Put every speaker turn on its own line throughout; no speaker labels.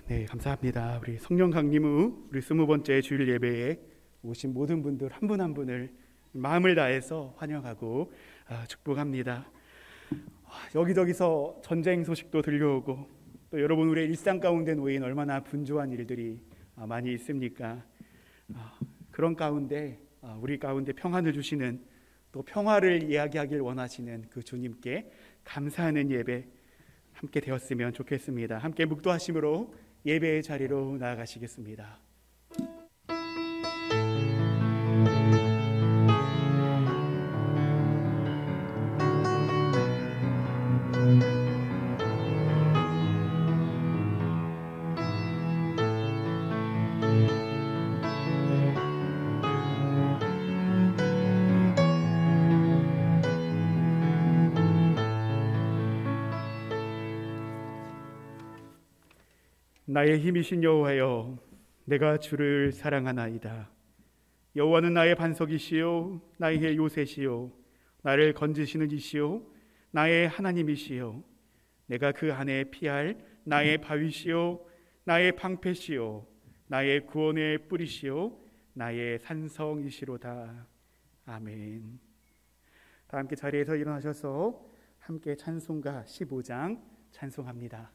네, 감사합니다. 우리 성령 강림후 우리 20번째 주일 예배에 오신 모든 분들 한 분 한 분을 마음을 다해서 환영하고 축복합니다. 여기저기서 전쟁 소식도 들려오고 또 여러분 우리의 일상 가운데 놓인 얼마나 분주한 일들이 많이 있습니까? 그런 가운데 우리 가운데 평안을 주시는 또 평화를 이야기하길 원하시는 그 주님께 감사하는 예배 함께 되었으면 좋겠습니다. 함께 묵도하심으로 예배의 자리로 나아가시겠습니다. 나의 힘이신 여호와여, 내가 주를 사랑하나이다. 여호와는 나의 반석이시요 나의 요새시요 나를 건지시는 이시요 나의 하나님이시요 내가 그 안에 피할 나의 바위시요 나의 방패시요 나의 구원의 뿌리시요 나의 산성이시로다. 아멘. 다 함께 자리에서 일어나셔서 함께 찬송가 15장 찬송합니다.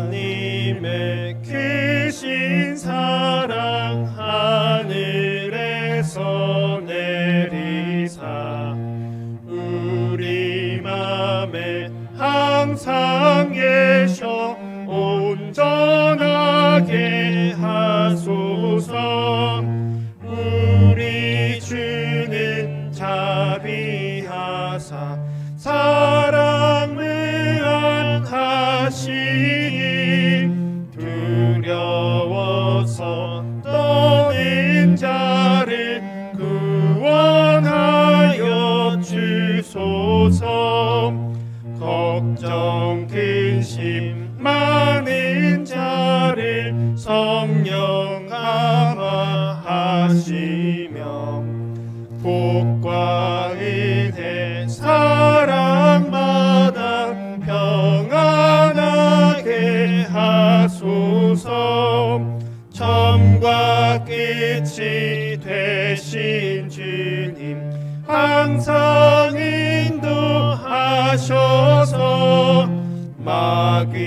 하나님의 크신 사랑 하늘에서 내리사 우리 맘에 항상 계셔 온전하게 하소서. 우리 주는 자비하사 사랑 무한하시니 두려워서 떠는 자를 구원하여 주소서. 걱정 근심 많은 자를 성령 감화하시며 복과 은혜 사랑마다 평안하게 하소서. 처음과 끝이 되신 주님 항상 인도하셔서 마귀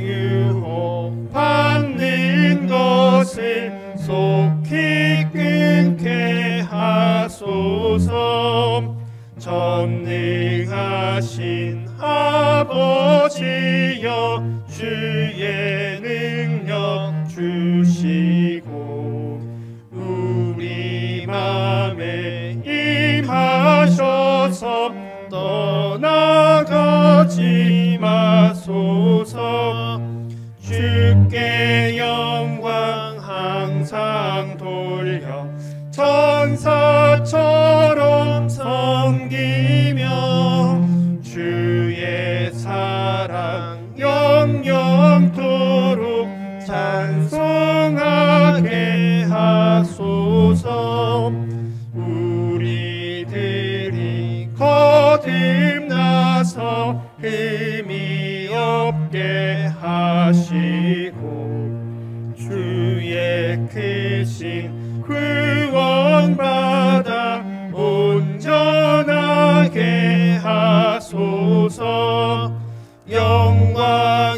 유혹 받는 것을 속히 끊게 하소서. 전능하신 아버지여 주의 능력 주시고 우리 맘에 임하셔서 떠나가지 마소서. 주께 영광 항상 돌려 천사처럼 섬기며 주의 사랑 영영토록 찬송하게 하소서. 우리들이 거듭나서 흠이 없게 하시고 주의 크신 구원받아 온전하게 하소서. 영광에서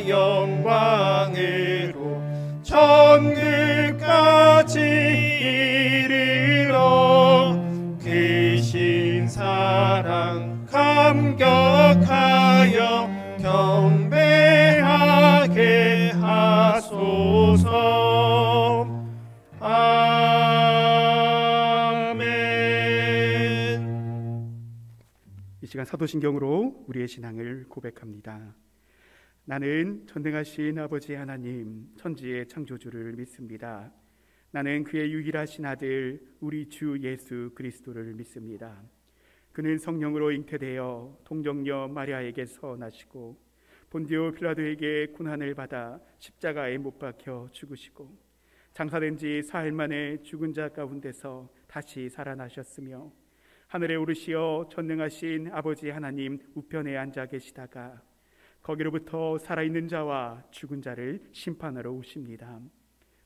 영광으로 천국까지 이르러 크신 사랑 감격하여 경배하게 하소서.
이 시간 사도신경으로 우리의 신앙을 고백합니다. 나는 전능하신 아버지 하나님 천지의 창조주를 믿습니다. 나는 그의 유일하신 아들 우리 주 예수 그리스도를 믿습니다. 그는 성령으로 잉태되어 동정녀 마리아에게서 나시고 본디오 빌라도에게 고난을 받아 십자가에 못 박혀 죽으시고 장사된 지 사흘 만에 죽은 자 가운데서 다시 살아나셨으며 하늘에 오르시어 전능하신 아버지 하나님 우편에 앉아 계시다가 거기로부터 살아있는 자와 죽은 자를 심판하러 오십니다.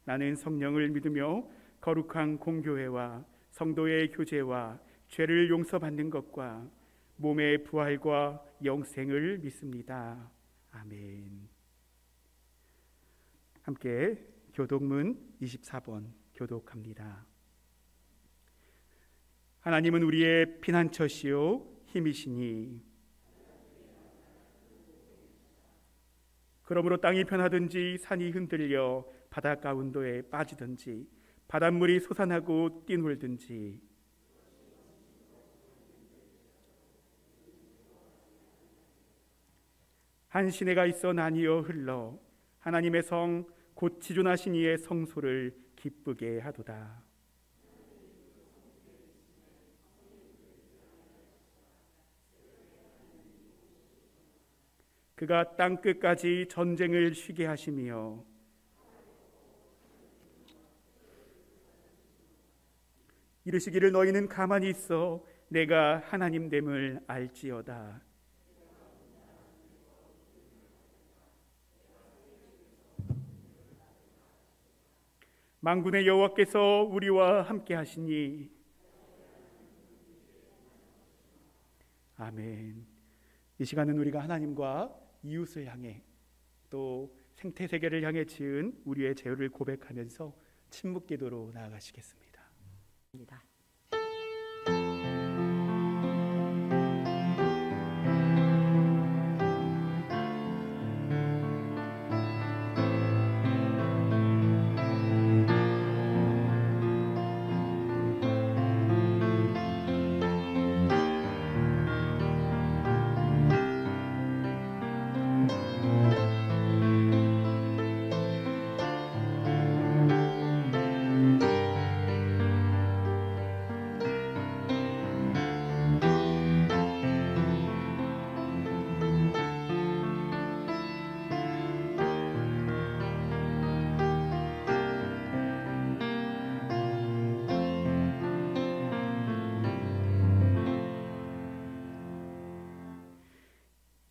나는 성령을 믿으며 거룩한 공교회와 성도의 교제와 죄를 용서받는 것과 몸의 부활과 영생을 믿습니다. 아멘. 함께 교독문 24번 교독합니다. 하나님은 우리의 피난처시요 힘이시니 그러므로 땅이 변하든지 산이 흔들려 바닷가 운도에 빠지든지 바닷물이 솟아나고 뛰놀든지 한 시내가 있어 나뉘어 흘러 하나님의 성 곧 지존하신 이의 성소를 기쁘게 하도다. 그가 땅 끝까지 전쟁을 쉬게 하시며 이르시기를 너희는 가만히 있어 내가 하나님됨을 알지어다. 만군의 여호와께서 우리와 함께 하시니 아멘. 이 시간은 우리가 하나님과 이웃을 향해 또 생태세계를 향해 지은 우리의 죄를 고백하면서 침묵기도로 나아가시겠습니다.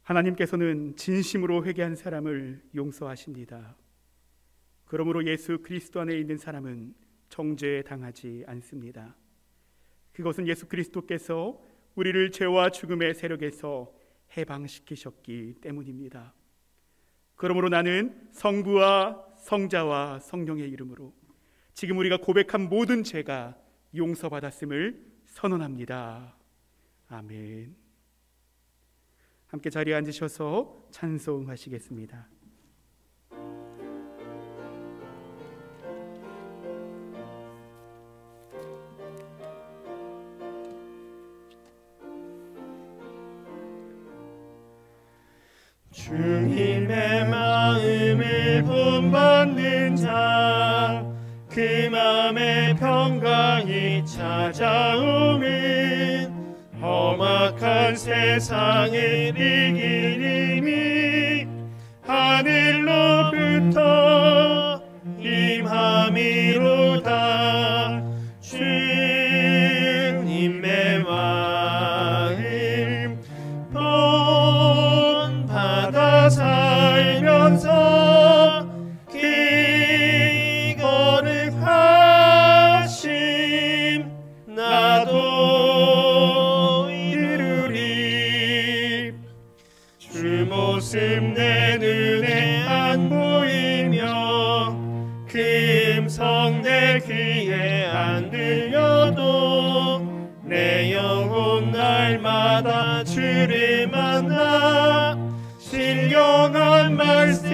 하나님께서는 진심으로 회개한 사람을 용서하십니다. 그러므로 예수 그리스도 안에 있는 사람은 정죄에 당하지 않습니다. 그것은 예수 그리스도께서 우리를 죄와 죽음의 세력에서 해방시키셨기 때문입니다. 그러므로 나는 성부와 성자와 성령의 이름으로 지금 우리가 고백한 모든 죄가 용서받았음을 선언합니다. 아멘. 함께 자리에 앉으셔서 찬송하시겠습니다.
주님의 마음을 본받는 자, 그 마음의 평강이 찾아오면 험악한 세상을 이기림이 하늘로부터 임함이로다. 주님의 마음 본받아 살면서 그 거룩하심 나도 주 모습 내 눈에 안 보이며 그 음성 내 귀에 안 들려도 내 영혼 날마다 주를 만나 신령한 말씀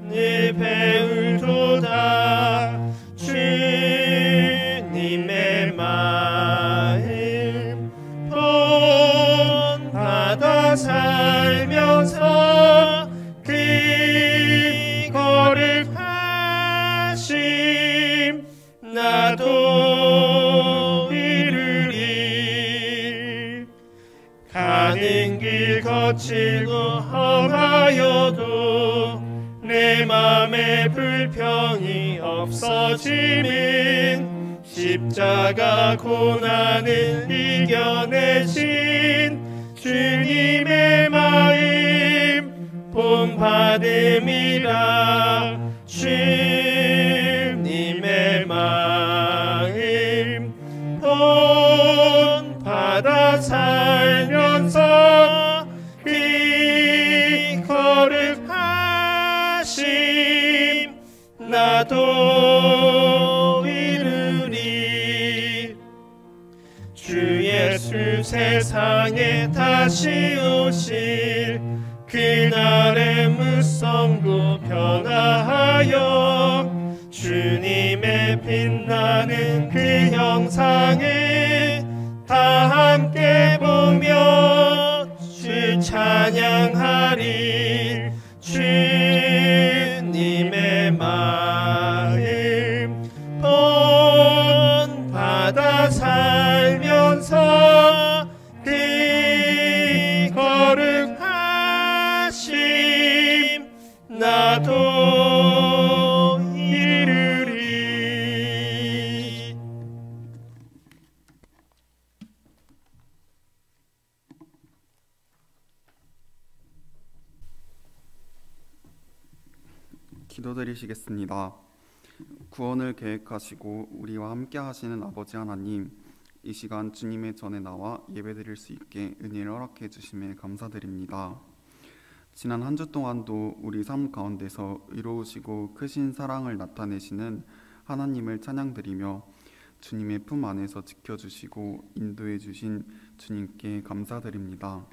늘 배우도다. 주님의 마음 본받아 살면서 그 거룩하심 넘어짐은 십자가 고난을 이겨내신 주님의 마음 본받음이라. 주님의 마음 본받아 살면서 그 거룩하심 나도 이루리. 주 예수 세상에 다시 오실 그날의 무성고 변화하여 주님의 빛나는 그 형상을 다 함께 보며 주 찬양하리. 주님의 마음 본받아 살면서 그 거룩하심 나도 이루리.
기도드리시겠습니다. 구원을 계획하시고 우리와 함께 하시는 아버지 하나님, 이 시간 주님의 전에 나와 예배드릴 수 있게 은혜를 허락해 주심에 감사드립니다. 지난 한 주 동안도 우리 삶 가운데서 의로우시고 크신 사랑을 나타내시는 하나님을 찬양드리며 주님의 품 안에서 지켜주시고 인도해 주신 주님께 감사드립니다.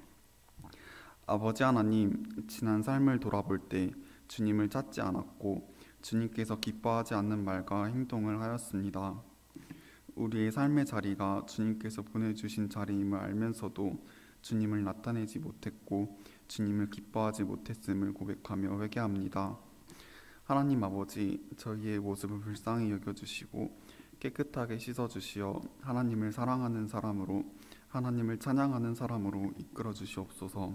아버지 하나님, 지난 삶을 돌아볼 때 주님을 찾지 않았고 주님께서 기뻐하지 않는 말과 행동을 하였습니다. 우리의 삶의 자리가 주님께서 보내주신 자리임을 알면서도 주님을 나타내지 못했고 주님을 기뻐하지 못했음을 고백하며 회개합니다. 하나님 아버지, 저희의 모습을 불쌍히 여겨주시고 깨끗하게 씻어주시어 하나님을 사랑하는 사람으로, 하나님을 찬양하는 사람으로 이끌어 주시옵소서.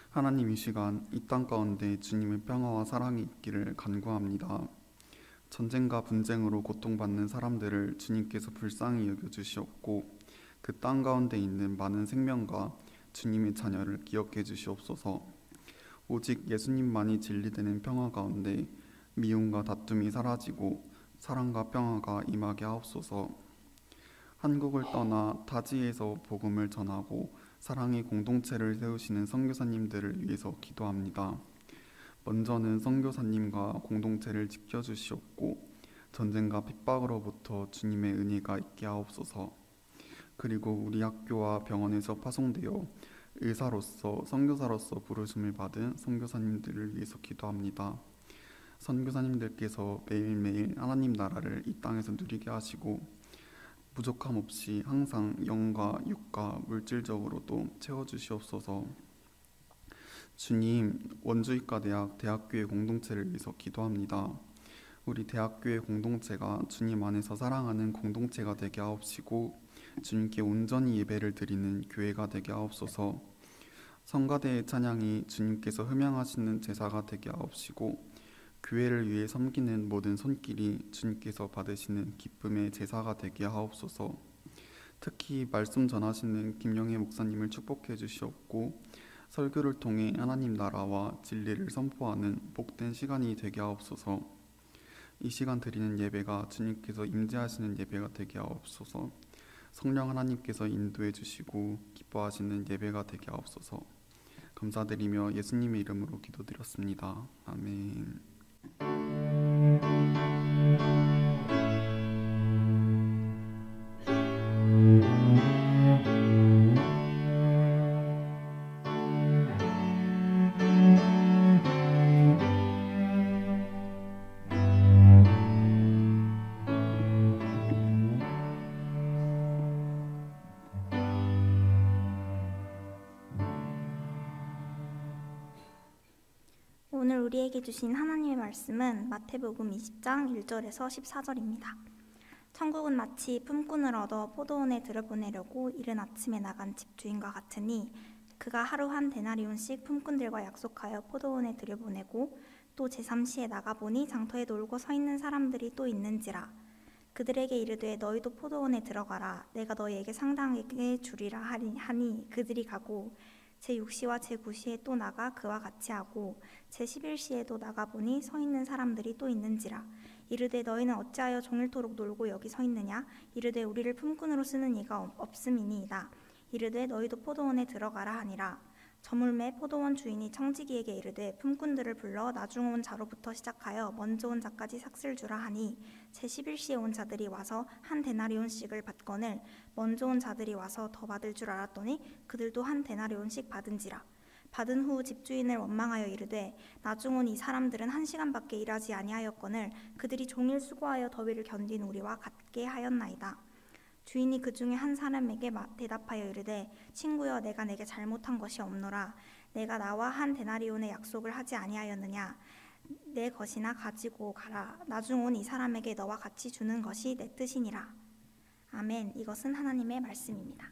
하나님, 이 시간 이 땅 가운데 주님의 평화와 사랑이 있기를 간구합니다. 전쟁과 분쟁으로 고통받는 사람들을 주님께서 불쌍히 여겨주시옵고 그 땅 가운데 있는 많은 생명과 주님의 자녀를 기억해 주시옵소서. 오직 예수님만이 진리되는 평화 가운데 미움과 다툼이 사라지고 사랑과 평화가 임하게 하옵소서. 한국을 떠나 타지에서 복음을 전하고 사랑의 공동체를 세우시는 선교사님들을 위해서 기도합니다. 먼저는 선교사님과 공동체를 지켜주시옵고 전쟁과 핍박으로부터 주님의 은혜가 있게 하옵소서. 그리고 우리 학교와 병원에서 파송되어 의사로서 선교사로서 부르심을 받은 선교사님들을 위해서 기도합니다. 선교사님들께서 매일매일 하나님 나라를 이 땅에서 누리게 하시고 부족함 없이 항상 영과 육과 물질적으로도 채워주시옵소서. 주님, 원주의과대학 대학교의 공동체를 위해서 기도합니다. 우리 대학교의 공동체가 주님 안에서 사랑하는 공동체가 되게 하옵시고 주님께 온전히 예배를 드리는 교회가 되게 하옵소서. 성가대의 찬양이 주님께서 흠양하시는 제사가 되게 하옵시고 교회를 위해 섬기는 모든 손길이 주님께서 받으시는 기쁨의 제사가 되게 하옵소서. 특히 말씀 전하시는 김영애 목사님을 축복해 주시옵고 설교를 통해 하나님 나라와 진리를 선포하는 복된 시간이 되게 하옵소서. 이 시간 드리는 예배가 주님께서 임재하시는 예배가 되게 하옵소서. 성령 하나님께서 인도해 주시고 기뻐하시는 예배가 되게 하옵소서. 감사드리며 예수님의 이름으로 기도드렸습니다. 아멘.
오늘 우리에게 주신 하나님의 말씀은 마태복음 20장 1절에서 14절입니다. 천국은 마치 품꾼을 얻어 포도원에 들여보내려고 이른 아침에 나간 집주인과 같으니 그가 하루 한 데나리온씩 품꾼들과 약속하여 포도원에 들여보내고 또 제3시에 나가보니 장터에 놀고 서 있는 사람들이 또 있는지라. 그들에게 이르되 너희도 포도원에 들어가라. 내가 너희에게 상당하게 주리라 하니 그들이 가고 제6시와 제9시에 또 나가 그와 같이 하고 제11시에도 나가보니 서 있는 사람들이 또 있는지라. 이르되 너희는 어찌하여 종일토록 놀고 여기 서 있느냐. 이르되 우리를 품꾼으로 쓰는 이가 없음이니이다. 이르되 너희도 포도원에 들어가라 하니라. 저물매 포도원 주인이 청지기에게 이르되 품꾼들을 불러 나중 온 자로부터 시작하여 먼저 온 자까지 삭슬 주라 하니 제11시에 온 자들이 와서 한 데나리온씩을 받거늘 먼저 온 자들이 와서 더 받을 줄 알았더니 그들도 한 데나리온씩 받은지라. 받은 후 집주인을 원망하여 이르되 나중 온 이 사람들은 1시간밖에 일하지 아니하였거늘 그들이 종일 수고하여 더위를 견딘 우리와 같게 하였나이다. 주인이 그 중에 한 사람에게 대답하여 이르되 친구여 내가 내게 잘못한 것이 없노라. 내가 나와 한 데나리온의 약속을 하지 아니하였느냐. 내 것이나 가지고 가라. 나중 온 이 사람에게 너와 같이 주는 것이 내 뜻이니라. 아멘. 이것은 하나님의 말씀입니다.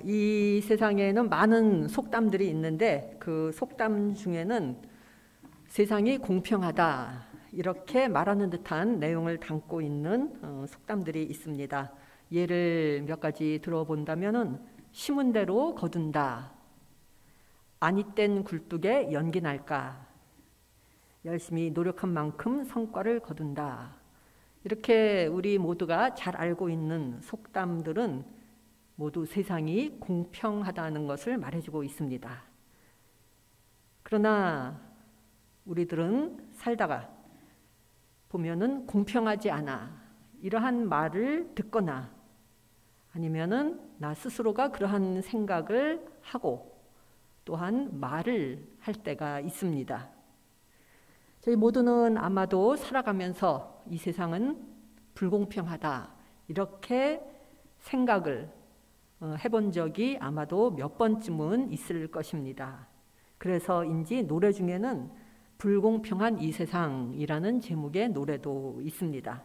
이 세상에는 많은 속담들이 있는데 그 속담 중에는 세상이 공평하다 이렇게 말하는 듯한 내용을 담고 있는 속담들이 있습니다. 예를 몇 가지 들어본다면은 심은 대로 거둔다, 아니 땐 굴뚝에 연기 날까, 열심히 노력한 만큼 성과를 거둔다. 이렇게 우리 모두가 잘 알고 있는 속담들은 모두 세상이 공평하다는 것을 말해주고 있습니다. 그러나 우리들은 살다가 보면은 공평하지 않아 이러한 말을 듣거나 아니면은 나 스스로가 그러한 생각을 하고 또한 말을 할 때가 있습니다. 저희 모두는 아마도 살아가면서 이 세상은 불공평하다 이렇게 생각을 해본 적이 아마도 몇 번쯤은 있을 것입니다. 그래서인지 노래 중에는 불공평한 이 세상이라는 제목의 노래도 있습니다.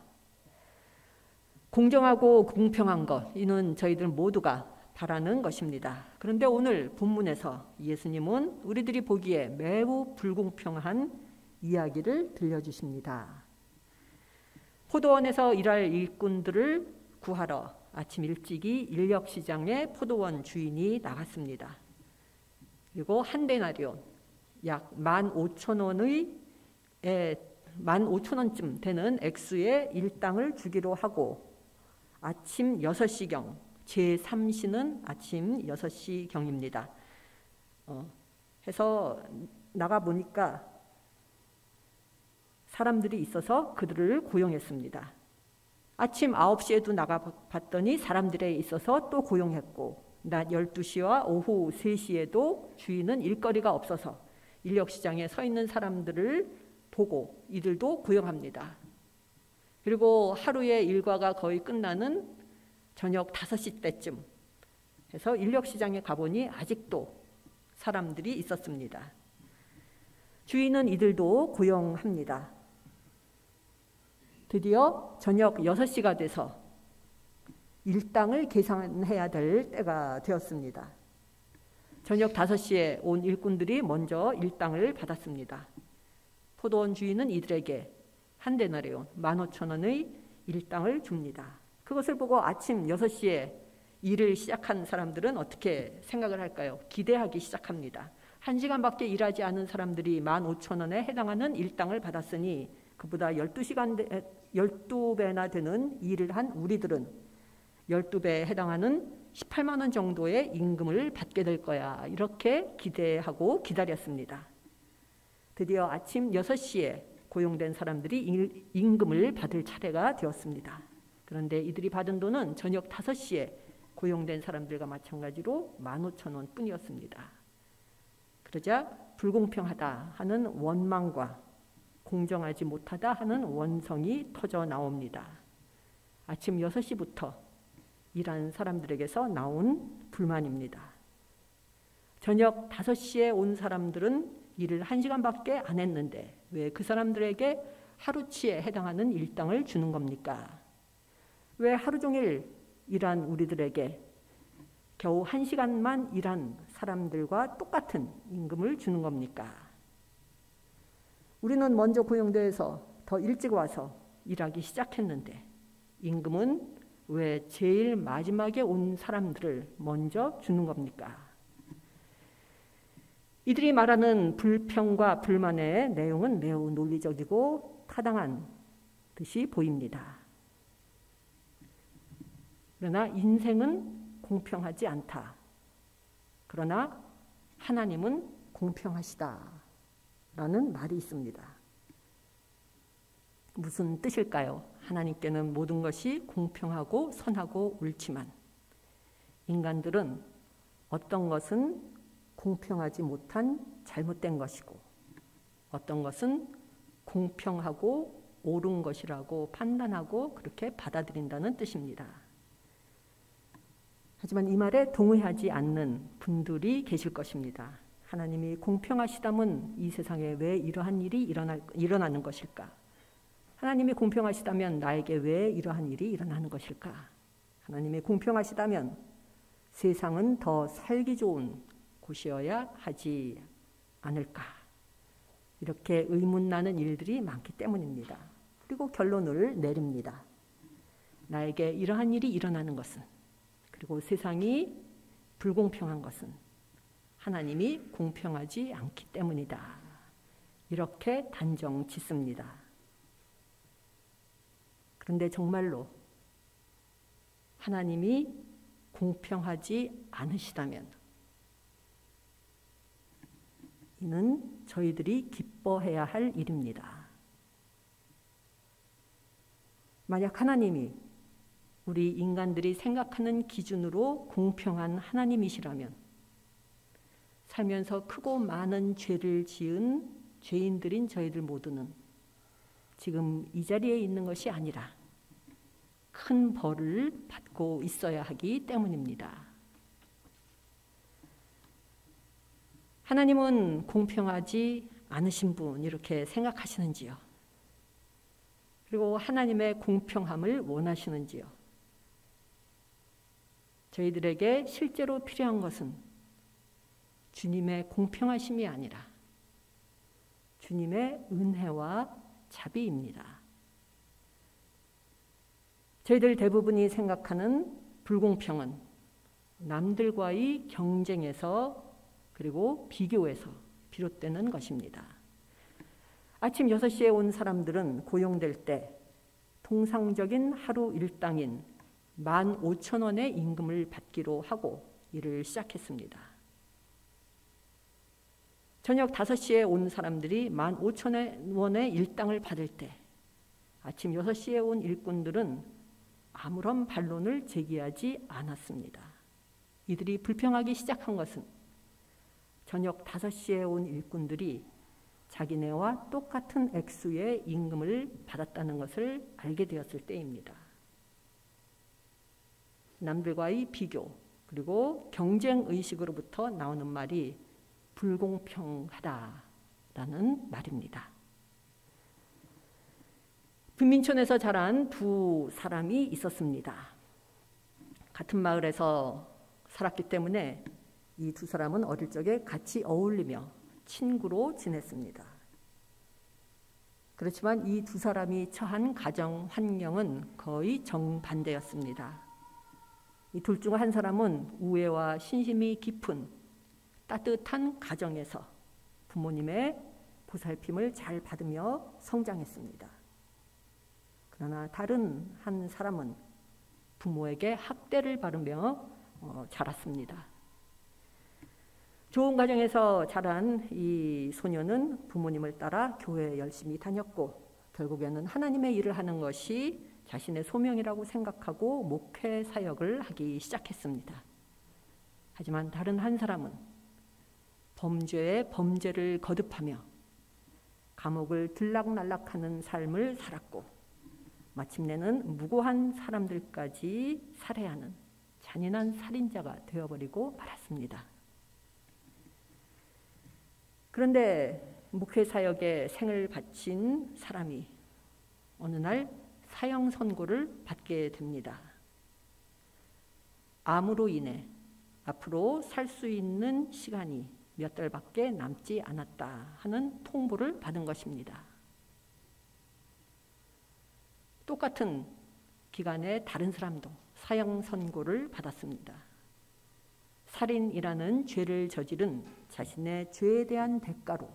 공정하고 공평한 것, 이는 저희들 모두가 바라는 것입니다. 그런데 오늘 본문에서 예수님은 우리들이 보기에 매우 불공평한 이야기를 들려주십니다. 포도원에서 일할 일꾼들을 구하러 아침 일찍이 인력시장에 포도원 주인이 나갔습니다. 그리고 한 데나리온, 약 15,000원쯤 되는 액수의 일당을 주기로 하고 아침 6시경, 제3시는 아침 6시경입니다. 해서 나가보니까 사람들이 있어서 그들을 고용했습니다. 아침 9시에도 나가봤더니 사람들에 있어서 또 고용했고 낮 12시와 오후 3시에도 주인은 일거리가 없어서 인력시장에 서 있는 사람들을 보고 이들도 고용합니다. 그리고 하루의 일과가 거의 끝나는 저녁 5시 때쯤 해서 인력시장에 가보니 아직도 사람들이 있었습니다. 주인은 이들도 고용합니다. 드디어 저녁 6시가 돼서 일당을 계산해야 될 때가 되었습니다. 저녁 5시에 온 일꾼들이 먼저 일당을 받았습니다. 포도원 주인은 이들에게 한 데나리온 15,000원의 일당을 줍니다. 그것을 보고 아침 6시에 일을 시작한 사람들은 어떻게 생각을 할까요? 기대하기 시작합니다. 1시간밖에 일하지 않은 사람들이 15,000원에 해당하는 일당을 받았으니 그보다 12배나 되는 일을 한 우리들은 12배에 해당하는 18만 원 정도의 임금을 받게 될 거야. 이렇게 기대하고 기다렸습니다. 드디어 아침 6시에 고용된 사람들이 임금을 받을 차례가 되었습니다. 그런데 이들이 받은 돈은 저녁 5시에 고용된 사람들과 마찬가지로 15,000원 뿐이었습니다. 그러자 불공평하다 하는 원망과 공정하지 못하다 하는 원성이 터져 나옵니다. 아침 6시부터 일한 사람들에게서 나온 불만입니다. 저녁 5시에 온 사람들은 일을 1시간밖에 안 했는데 왜 그 사람들에게 하루치에 해당하는 일당을 주는 겁니까? 왜 하루 종일 일한 우리들에게 겨우 1시간만 일한 사람들과 똑같은 임금을 주는 겁니까? 우리는 먼저 고용돼서 더 일찍 와서 일하기 시작했는데 임금은 왜 제일 마지막에 온 사람들을 먼저 주는 겁니까? 이들이 말하는 불평과 불만의 내용은 매우 논리적이고 타당한 듯이 보입니다. 그러나 인생은 공평하지 않다. 그러나 하나님은 공평하시다. 라는 말이 있습니다. 무슨 뜻일까요? 하나님께는 모든 것이 공평하고 선하고 옳지만 인간들은 어떤 것은 공평하지 못한 잘못된 것이고 어떤 것은 공평하고 옳은 것이라고 판단하고 그렇게 받아들인다는 뜻입니다. 하지만 이 말에 동의하지 않는 분들이 계실 것입니다. 하나님이 공평하시다면 이 세상에 왜 이러한 일이 일어나는 것일까? 하나님이 공평하시다면 나에게 왜 이러한 일이 일어나는 것일까? 하나님이 공평하시다면 세상은 더 살기 좋은 곳이어야 하지 않을까? 이렇게 의문나는 일들이 많기 때문입니다. 그리고 결론을 내립니다. 나에게 이러한 일이 일어나는 것은 그리고 세상이 불공평한 것은 하나님이 공평하지 않기 때문이다. 이렇게 단정 짓습니다. 그런데 정말로 하나님이 공평하지 않으시다면 이는 저희들이 기뻐해야 할 일입니다. 만약 하나님이 우리 인간들이 생각하는 기준으로 공평한 하나님이시라면 살면서 크고 많은 죄를 지은 죄인들인 저희들 모두는 지금 이 자리에 있는 것이 아니라 큰 벌을 받고 있어야 하기 때문입니다. 하나님은 공평하지 않으신 분 이렇게 생각하시는지요? 그리고 하나님의 공평함을 원하시는지요? 저희들에게 실제로 필요한 것은 주님의 공평하심이 아니라 주님의 은혜와 자비입니다. 저희들 대부분이 생각하는 불공평은 남들과의 경쟁에서 그리고 비교에서 비롯되는 것입니다. 아침 6시에 온 사람들은 고용될 때 통상적인 하루 일당인 15,000원의 임금을 받기로 하고 일을 시작했습니다. 저녁 5시에 온 사람들이 15,000원의 일당을 받을 때 아침 6시에 온 일꾼들은 아무런 반론을 제기하지 않았습니다. 이들이 불평하기 시작한 것은 저녁 5시에 온 일꾼들이 자기네와 똑같은 액수의 임금을 받았다는 것을 알게 되었을 때입니다. 남들과의 비교 그리고 경쟁의식으로부터 나오는 말이 불공평하다라는 말입니다. 빈민촌에서 자란 두 사람이 있었습니다. 같은 마을에서 살았기 때문에 이 두 사람은 어릴 적에 같이 어울리며 친구로 지냈습니다. 그렇지만 이 두 사람이 처한 가정 환경은 거의 정반대였습니다. 이 둘 중 한 사람은 우애와 신심이 깊은 따뜻한 가정에서 부모님의 보살핌을 잘 받으며 성장했습니다. 그러나 다른 한 사람은 부모에게 학대를 받으며 자랐습니다. 좋은 가정에서 자란 이 소녀는 부모님을 따라 교회에 열심히 다녔고 결국에는 하나님의 일을 하는 것이 자신의 소명이라고 생각하고 목회 사역을 하기 시작했습니다. 하지만 다른 한 사람은 범죄에 범죄를 거듭하며 감옥을 들락날락하는 삶을 살았고 마침내는 무고한 사람들까지 살해하는 잔인한 살인자가 되어버리고 말았습니다. 그런데 목회 사역에 생을 바친 사람이 어느 날 사형 선고를 받게 됩니다. 암으로 인해 앞으로 살 수 있는 시간이 몇 달밖에 남지 않았다 하는 통보를 받은 것입니다. 똑같은 기간에 다른 사람도 사형 선고를 받았습니다. 살인이라는 죄를 저지른 자신의 죄에 대한 대가로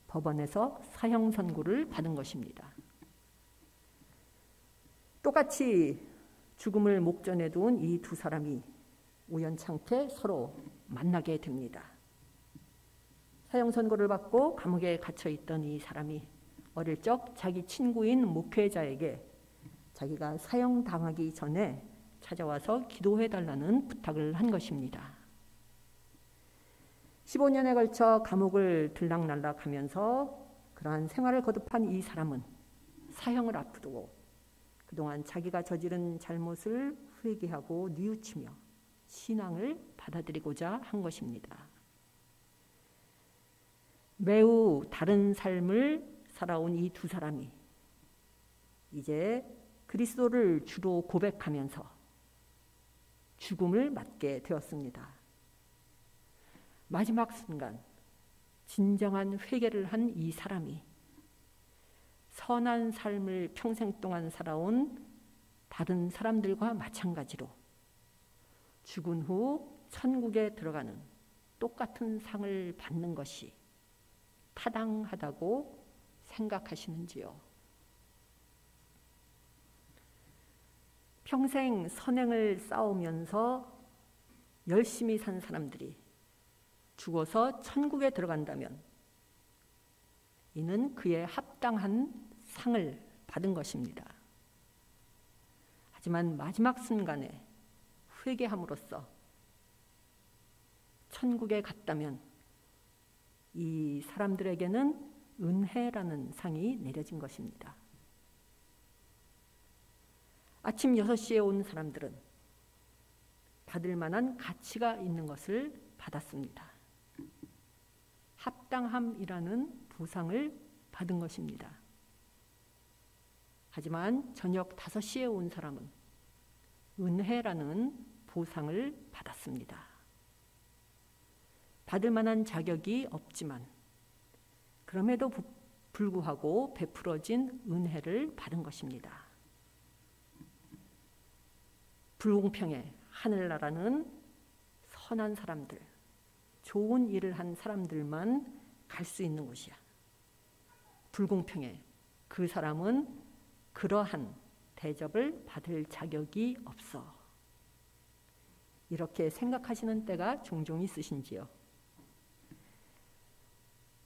법원에서 사형 선고를 받은 것입니다. 똑같이 죽음을 목전에 둔 이 두 사람이 우연찮게 서로 만나게 됩니다. 사형 선고를 받고 감옥에 갇혀 있던 이 사람이 어릴 적 자기 친구인 목회자에게 자기가 사형당하기 전에 찾아와서 기도해달라는 부탁을 한 것입니다. 15년에 걸쳐 감옥을 들락날락하면서 그러한 생활을 거듭한 이 사람은 사형을 앞두고 그동안 자기가 저지른 잘못을 회개하고 뉘우치며 신앙을 받아들이고자 한 것입니다. 매우 다른 삶을 살아온 이 두 사람이 이제 그리스도를 주로 고백하면서 죽음을 맞게 되었습니다. 마지막 순간 진정한 회개를 한 이 사람이 선한 삶을 평생 동안 살아온 다른 사람들과 마찬가지로 죽은 후 천국에 들어가는 똑같은 상을 받는 것이 타당하다고 생각하시는지요? 평생 선행을 쌓으면서 열심히 산 사람들이 죽어서 천국에 들어간다면 이는 그에 합당한 상을 받은 것입니다. 하지만 마지막 순간에 회개함으로써 천국에 갔다면 이 사람들에게는 은혜라는 상이 내려진 것입니다. 아침 6시에 온 사람들은 받을 만한 가치가 있는 것을 받았습니다. 합당함이라는 보상을 받은 것입니다. 하지만 저녁 5시에 온 사람은 은혜라는 보상을 받았습니다. 받을 만한 자격이 없지만 그럼에도 불구하고 베풀어진 은혜를 받은 것입니다. 불공평해 하늘나라는 선한 사람들, 좋은 일을 한 사람들만 갈 수 있는 곳이야. 불공평해 그 사람은 그러한 대접을 받을 자격이 없어. 이렇게 생각하시는 때가 종종 있으신지요?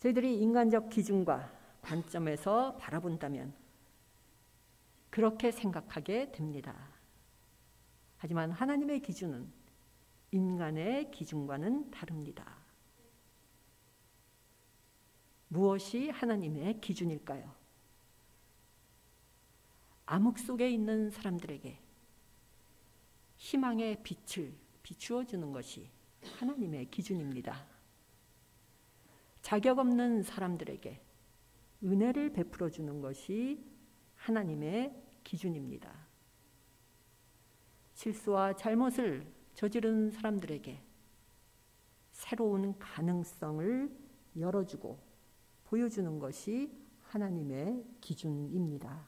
저희들이 인간적 기준과 관점에서 바라본다면 그렇게 생각하게 됩니다. 하지만 하나님의 기준은 인간의 기준과는 다릅니다. 무엇이 하나님의 기준일까요? 암흑 속에 있는 사람들에게 희망의 빛을 비추어 주는 것이 하나님의 기준입니다. 자격 없는 사람들에게 은혜를 베풀어 주는 것이 하나님의 기준입니다. 실수와 잘못을 저지른 사람들에게 새로운 가능성을 열어주고 보여주는 것이 하나님의 기준입니다.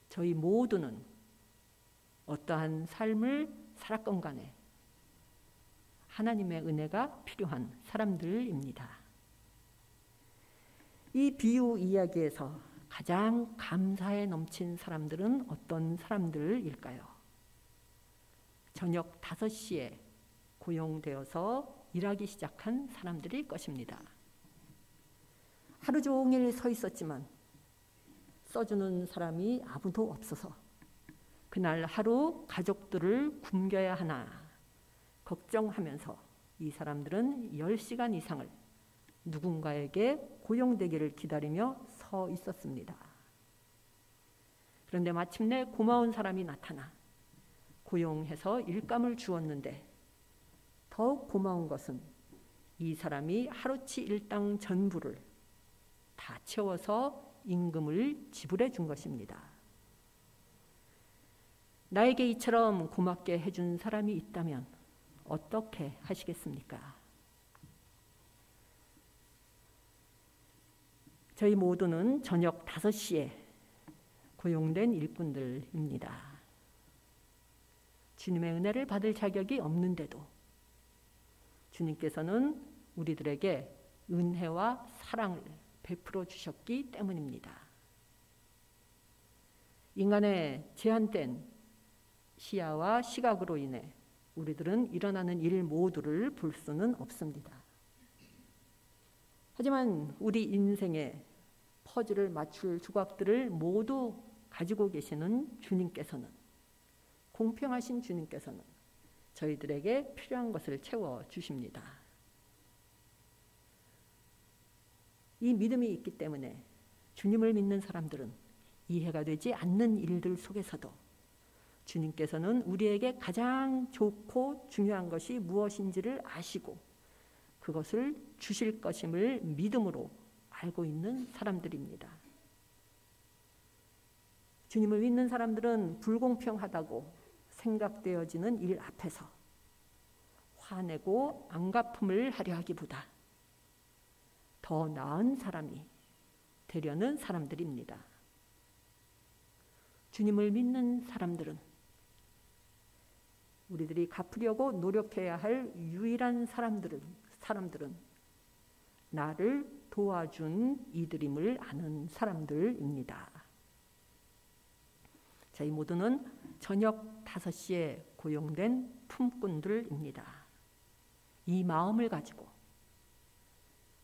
저희 모두는 어떠한 삶을 살았건 간에 하나님의 은혜가 필요한 사람들입니다. 이 비유 이야기에서 가장 감사에 넘친 사람들은 어떤 사람들일까요? 저녁 5시에 고용되어서 일하기 시작한 사람들일 것입니다. 하루 종일 서 있었지만 써주는 사람이 아무도 없어서 그날 하루 가족들을 굶겨야 하나 걱정하면서 이 사람들은 10시간 이상을 누군가에게 고용되기를 기다리며 서 있었습니다. 그런데 마침내 고마운 사람이 나타나 고용해서 일감을 주었는데 더욱 고마운 것은 이 사람이 하루치 일당 전부를 다 채워서 임금을 지불해 준 것입니다. 나에게 이처럼 고맙게 해준 사람이 있다면 어떻게 하시겠습니까? 저희 모두는 저녁 5시에 고용된 일꾼들입니다. 주님의 은혜를 받을 자격이 없는데도 주님께서는 우리들에게 은혜와 사랑을 베풀어 주셨기 때문입니다. 인간의 제한된 시야와 시각으로 인해 우리들은 일어나는 일 모두를 볼 수는 없습니다. 하지만 우리 인생의 퍼즐을 맞출 조각들을 모두 가지고 계시는 주님께서는, 공평하신 주님께서는 저희들에게 필요한 것을 채워주십니다. 이 믿음이 있기 때문에 주님을 믿는 사람들은 이해가 되지 않는 일들 속에서도 주님께서는 우리에게 가장 좋고 중요한 것이 무엇인지를 아시고 그것을 주실 것임을 믿음으로 알고 있는 사람들입니다. 주님을 믿는 사람들은 불공평하다고 생각되어지는 일 앞에서 화내고 안갚음을 하려 하기보다 더 나은 사람이 되려는 사람들입니다. 주님을 믿는 사람들은 우리들이 갚으려고 노력해야 할 유일한 사람들은 나를 도와준 이들임을 아는 사람들입니다. 저희 모두는 저녁 5시에 고용된 품꾼들입니다. 이 마음을 가지고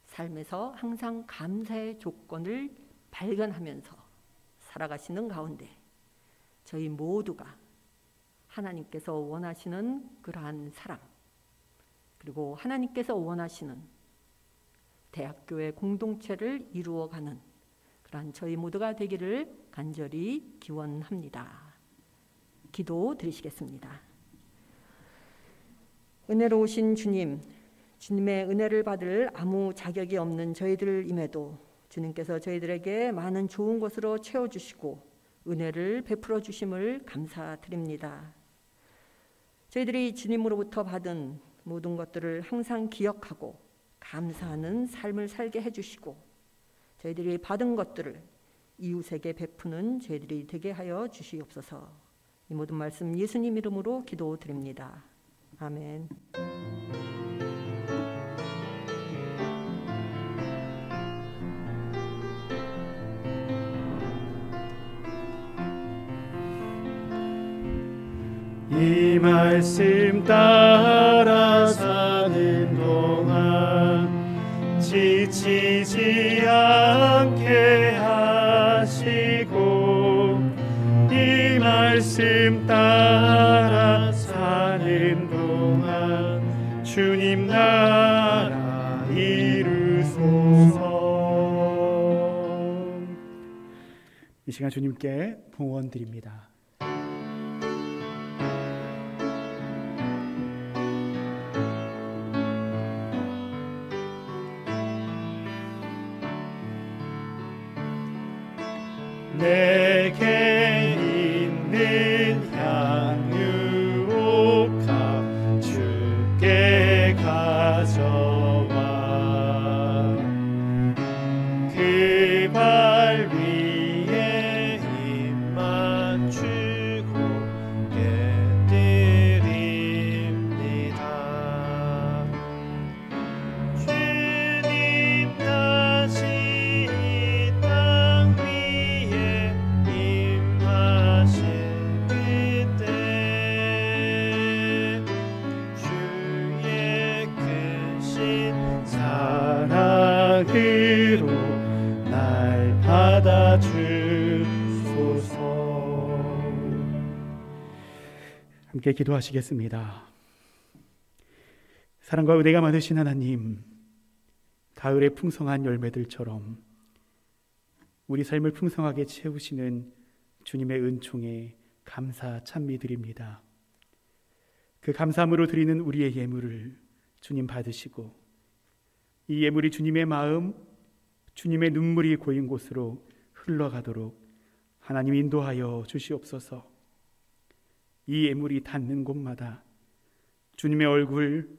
삶에서 항상 감사의 조건을 발견하면서 살아가시는 가운데 저희 모두가 하나님께서 원하시는 그러한 사람, 그리고 하나님께서 원하시는 대학교의 공동체를 이루어가는 그러한 저희 모두가 되기를 간절히 기원합니다. 기도 드리시겠습니다. 은혜로우신 주님, 주님의 은혜를 받을 아무 자격이 없는 저희들임에도 주님께서 저희들에게 많은 좋은 것으로 채워주시고 은혜를 베풀어 주심을 감사드립니다. 저희들이 주님으로부터 받은 모든 것들을 항상 기억하고 감사하는 삶을 살게 해주시고 저희들이 받은 것들을 이웃에게 베푸는 저희들이 되게 하여 주시옵소서. 이 모든 말씀 예수님 이름으로 기도드립니다. 아멘.
이 말씀 따라 사는 동안 지치지 않게 하시고 이 말씀 따라 사는 동안 주님 나라 이루소서. 이 시간 주님께 봉헌 드립니다. 내게 있는 향유옥합 주께 가져와 그 발 위에 입 맞추고 깨드립니다. 주님 다시 이 땅 위에 임하실 그때 주의 크신 사랑으로 날 받아주소서. 함께 기도하시겠습니다. 사랑과 은혜가 많으신 하나님, 가을의 풍성한 열매들처럼 우리 삶을 풍성하게 채우시는 주님의 은총에 감사 찬미드립니다. 그 감사함으로 드리는 우리의 예물을 주님 받으시고 이 예물이 주님의 마음, 주님의 눈물이 고인 곳으로 흘러가도록 하나님 인도하여 주시옵소서. 이 예물이 닿는 곳마다 주님의 얼굴,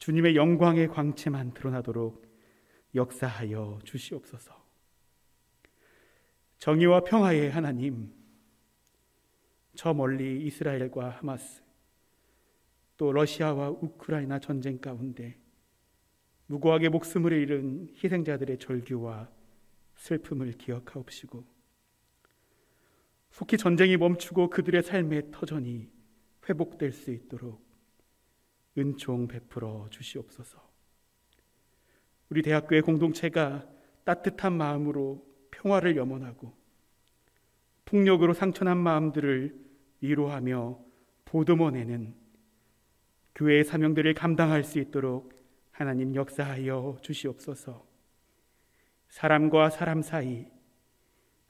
주님의 영광의 광채만 드러나도록 역사하여 주시옵소서. 정의와 평화의 하나님, 저 멀리 이스라엘과 하마스, 또 러시아와 우크라이나 전쟁 가운데 무고하게 목숨을 잃은 희생자들의 절규와 슬픔을 기억하옵시고 속히 전쟁이 멈추고 그들의 삶의 터전이 회복될 수 있도록 은총 베풀어 주시옵소서. 우리 대학교의 공동체가 따뜻한 마음으로 평화를 염원하고 폭력으로 상처난 마음들을 위로하며 보듬어내는 교회의 사명들을 감당할 수 있도록 하나님 역사하여 주시옵소서. 사람과 사람 사이,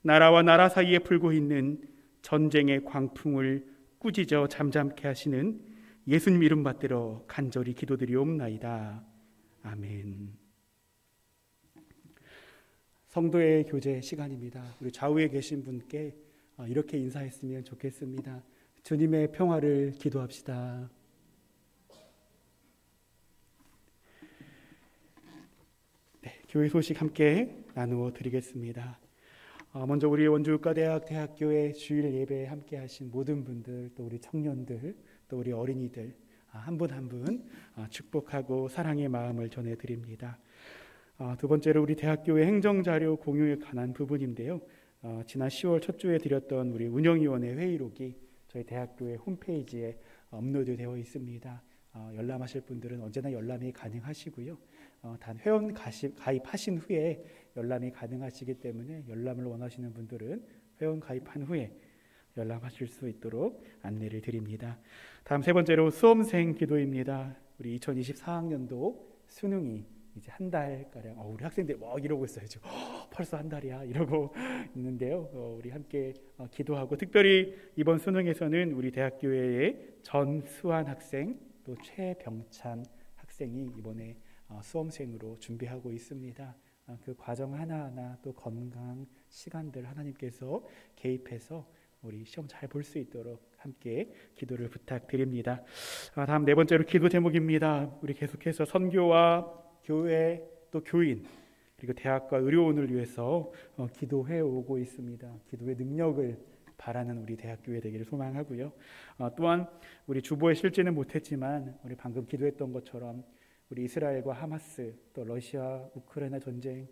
나라와 나라 사이에 불고 있는 전쟁의 광풍을 꾸짖어 잠잠케 하시는 예수님 이름 받들어 간절히 기도드리옵나이다. 아멘. 성도의 교제 시간입니다. 우리 좌우에 계신 분께 이렇게 인사했으면 좋겠습니다. 주님의 평화를 기도합시다. 네, 교회 소식 함께 나누어 드리겠습니다. 먼저 우리 원주국가대학 대학교의 주일 예배에 함께 하신 모든 분들, 또 우리 청년들, 또 우리 어린이들 한 분 한 분 축복하고 사랑의 마음을 전해드립니다. 두 번째로 우리 대학교의 행정자료 공유에 관한 부분인데요. 지난 10월 첫 주에 드렸던 우리 운영위원회 회의록이 저희 대학교의 홈페이지에 업로드되어 있습니다. 열람하실 분들은 언제나 열람이 가능하시고요. 단 회원 가입하신 후에 열람이 가능하시기 때문에 열람을 원하시는 분들은 회원 가입한 후에 열람하실 수 있도록 안내를 드립니다. 다음 세 번째로 수험생 기도입니다. 우리 2024학년도 수능이 이제 한 달가량 우리 학생들 이러고 있어요. 지금 벌써 한 달이야 이러고 있는데요. 우리 함께 기도하고 특별히 이번 수능에서는 우리 대학교의 전수환 학생 또 최병찬 학생이 이번에 수험생으로 준비하고 있습니다. 그 과정 하나하나 또 건강 시간들 하나님께서 개입해서 우리 시험 잘 볼 수 있도록 함께 기도를 부탁드립니다. 다음 네 번째로 기도 제목입니다. 우리 계속해서 선교와 교회 또 교인 그리고 대학과 의료원을 위해서 기도해 오고 있습니다. 기도의 능력을 바라는 우리 대학교회 되기를 소망하고요. 또한 우리 주보에 실지는 못했지만 우리 방금 기도했던 것처럼 우리 이스라엘과 하마스 또 러시아 우크라이나 전쟁이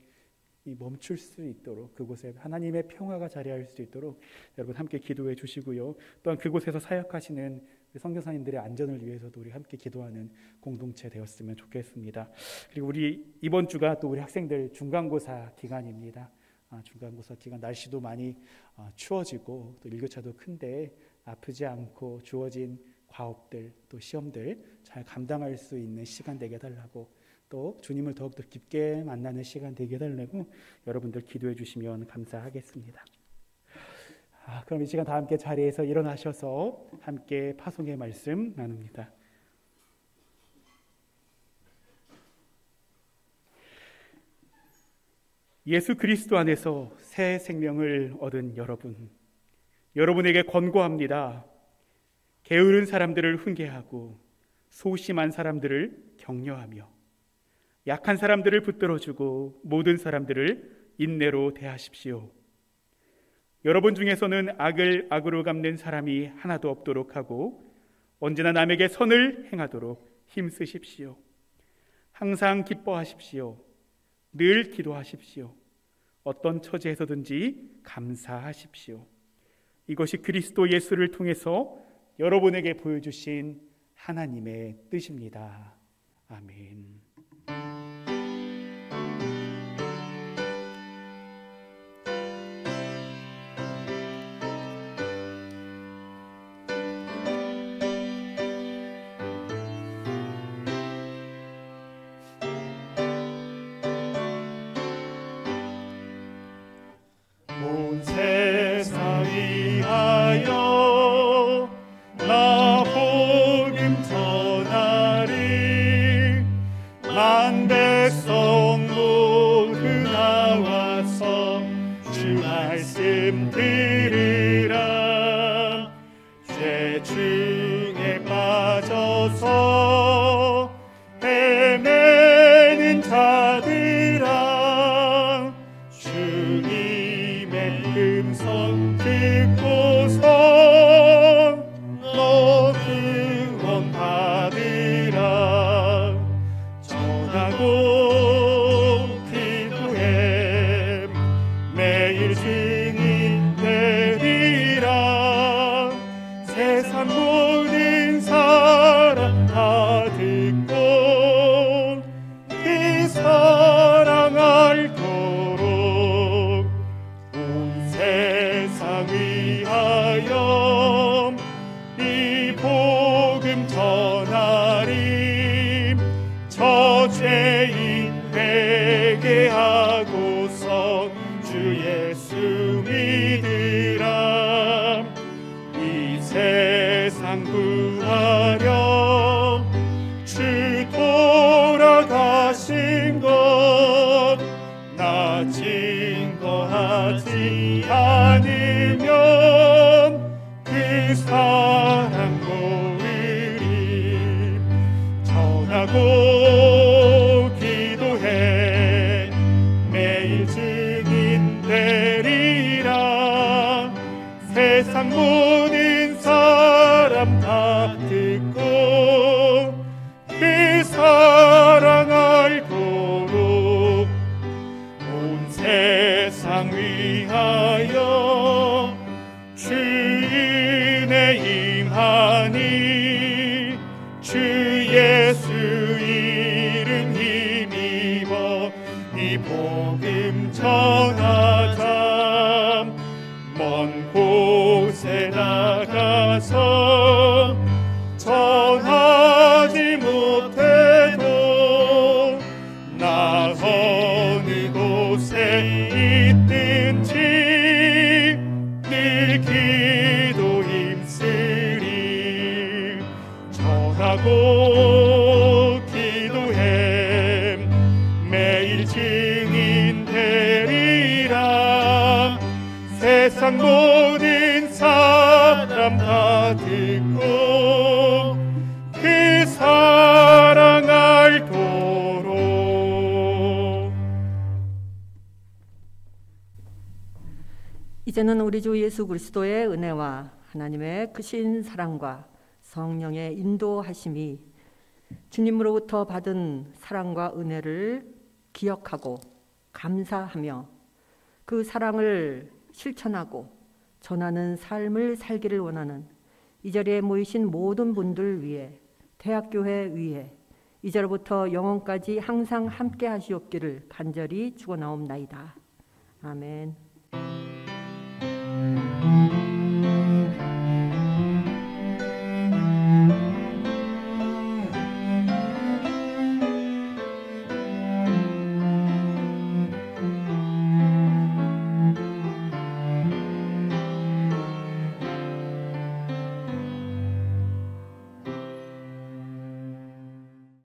멈출 수 있도록 그곳에 하나님의 평화가 자리할 수 있도록 여러분 함께 기도해 주시고요. 또한 그곳에서 사역하시는 선교사님들의 안전을 위해서도 우리 함께 기도하는 공동체 되었으면 좋겠습니다. 그리고 우리 이번 주가 또 우리 학생들 중간고사 기간입니다. 중간고사 기간 날씨도 많이 추워지고 또 일교차도 큰데 아프지 않고 주어진 과업들 또 시험들 잘 감당할 수 있는 시간 되게 해달라고 또 주님을 더욱더 깊게 만나는 시간 되게 해달라고 여러분들 기도해 주시면 감사하겠습니다. 그럼 이 시간 다 함께 자리에서 일어나셔서 함께 파송의 말씀 나눕니다. 예수 그리스도 안에서 새 생명을 얻은 여러분에게 권고합니다. 게으른 사람들을 훈계하고 소심한 사람들을 격려하며 약한 사람들을 붙들어주고 모든 사람들을 인내로 대하십시오. 여러분 중에서는 악을 악으로 갚는 사람이 하나도 없도록 하고 언제나 남에게 선을 행하도록 힘쓰십시오. 항상 기뻐하십시오. 늘 기도하십시오. 어떤 처지에서든지 감사하십시오. 이것이 그리스도 예수를 통해서 여러분에게 보여주신 하나님의 뜻입니다. 아멘.
온 세상 위하여 나 복음 전하리. 만 백성 모두 나와서 주 말씀 들으라. 죄 중에 빠져서 헤매는 자들아, 주님의 음성 듣고서 너 구원 받으라. 전하고 기도해 매일 증인 되리라. 세상 모든 사람 다 듣고 그 사랑 알도록 온 세상 위하여 이 복음 전하리. 저 죄인 회개하고서 주 예수 믿으라. 이 세상 구하려 주 돌아가신 것 나 증거하지 않으면 그 사랑 모으리. 전하고 기도해 매일 증인 되리라. 세상 모든 사람 다 듣고 그 사랑 알도록 온 세상 위하여 주 은혜 임하니. 주 예수 이름 힘입어 이 복음 전하자. 먼 곳에 나가서 전하지 못해도 나 어느 곳에 있든지 늘 기도 힘쓰리. 전하고 기도해 매일 증인 되리라. 세상 모든 사람 다 듣고 그 사랑 알도록.
이제는 우리 주 예수 그리스도의 은혜와 하나님의 크신 사랑과 성령의 인도하심이 주님으로부터 받은 사랑과 은혜를 기억하고 감사하며 그 사랑을 실천하고 전하는 삶을 살기를 원하는 이 자리에 모이신 모든 분들 위해, 대학교회 위해 이제로부터 영원까지 항상 함께 하시옵기를 간절히 축원하옵나이다. 아멘.